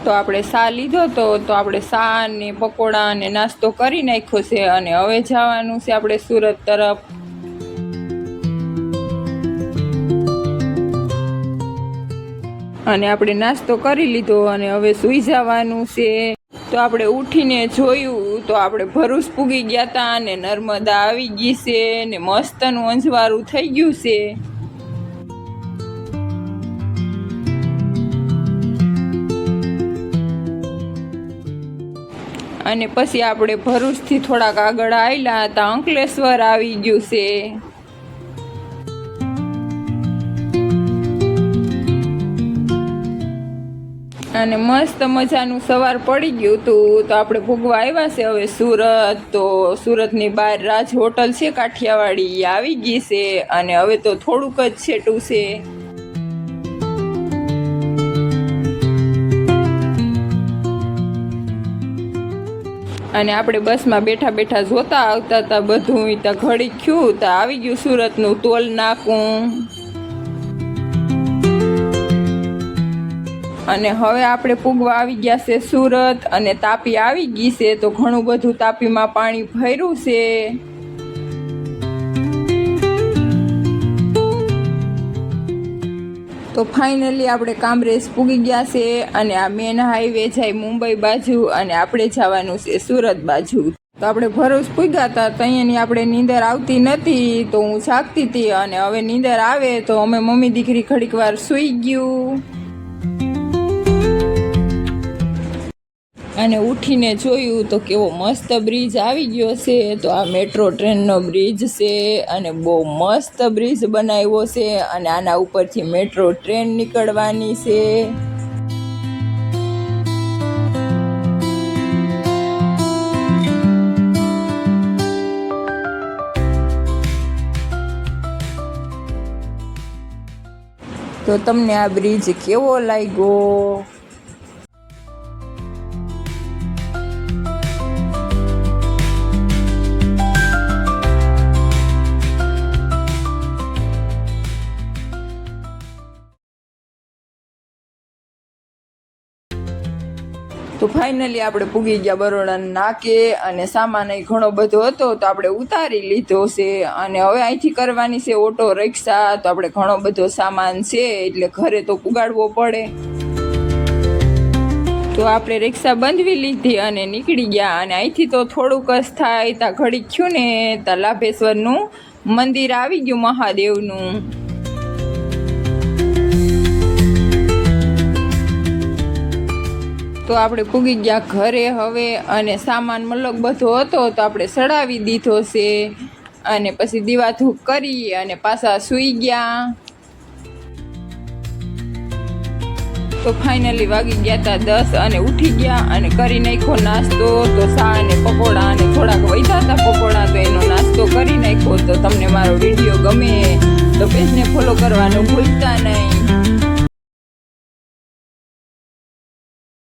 તો આપણે સા લીધો તો આપણે સા ને પકોડા ને નાસ્તો કરી નાખ્યો છે અને હવે જવાનું છે આપણે સુરત તરફ. અને આપણે નાસ્તો કરી લીધો અને હવે સૂઈ જવાનું છે. તો આપણે ઉઠીને જોયું તો આપણે ભરૂચ પૂગી ગયા હતા અને નર્મદા આવી ગઈ છે ને મસ્તનું અંજવાળું થઈ ગયું છે. અને પછી આપણે ભરૂચથી થોડાક આગળ આવેલા હતા અંકલેશ્વર આવી ગયું છે. અને મસ્ત મજાનું સવાર પડી ગયું હતું. તો આપણે ભોગવા આવ્યા છે હવે સુરત. તો સુરતની બહાર રાજ હોટલ છે કાઠિયાવાડી આવી ગઈ છે અને હવે તો થોડુંક જ છેટું છે. અને આપણે બસમાં બેઠા બેઠા જોતા આવતા હતા બધું. ત્યાં ઘડી થયું તો આવી ગયું સુરતનું ટોલ નાકું. અને હવે આપણે પૂગવા આવી ગયા છે સુરત અને તાપી આવી ગઈ છે. તો ઘણું બધું તાપીમાં પાણી ભર્યું છે. તો ફાઇનલી આપણે કામરેજ પૂગી ગયા છે અને આ મેન હાઈવે જાય મુંબઈ બાજુ અને આપણે જવાનું છે સુરત બાજુ. તો આપણે ભરૂચ પૂગ્યા હતા તો અહીંયાની આપણે નીંદર આવતી નથી તો હું જાગતી હતી અને હવે નીંદર આવે તો અમે મમ્મી દીકરી ઘડીક વાર સૂઈ ગયું. અને ઉઠીને જોયું તો કેવો મસ્ત બ્રિજ આવી ગયો છે. તો આ મેટ્રો ટ્રેનનો બ્રિજ છે અને બહુ મસ્ત બ્રિજ બનાવ્યો છે અને આના ઉપરથી મેટ્રો ટ્રેન નીકળવાની છે. તો તમને આ બ્રિજ કેવો લાગ્યો? તો ફાઇનલી આપણે પૂગી ગયા બરોડા નાકે અને સામાન ઘણો બધો હતો તો આપણે ઉતારી લીધો છે. અને હવે અહીંથી કરવાની છે ઓટો રિક્ષા. તો આપણે ઘણો બધો સામાન છે એટલે ઘરે તો પુગાડવો પડે. તો આપણે રિક્ષા બંધવી લીધી અને નીકળી ગયા. અને અહીંથી તો થોડુંક જ થાય ત્યાં ઘડીક થયું ને ત્યાં લાભેશ્વરનું મંદિર આવી ગયું મહાદેવનું. તો આપણે પૂગી ગયા ઘરે હવે અને સામાન મલક બધો હતો તો આપણે સડાવી દીધો છે અને પછી દીવા ધૂપ કરી અને પાછા સૂઈ ગયા. તો ફાઇનલી વાગી ગયા હતા 10 અને ઉઠી ગયા અને કરી નાખ્યો નાસ્તો. તો સા અને પકોડા અને થોડાક વધ્યા હતા પકોડા તો એનો નાસ્તો કરી નાખ્યો. તો તમને મારો વિડીયો ગમે તો પેજને ફોલો કરવાનું ભૂલતા નહીં.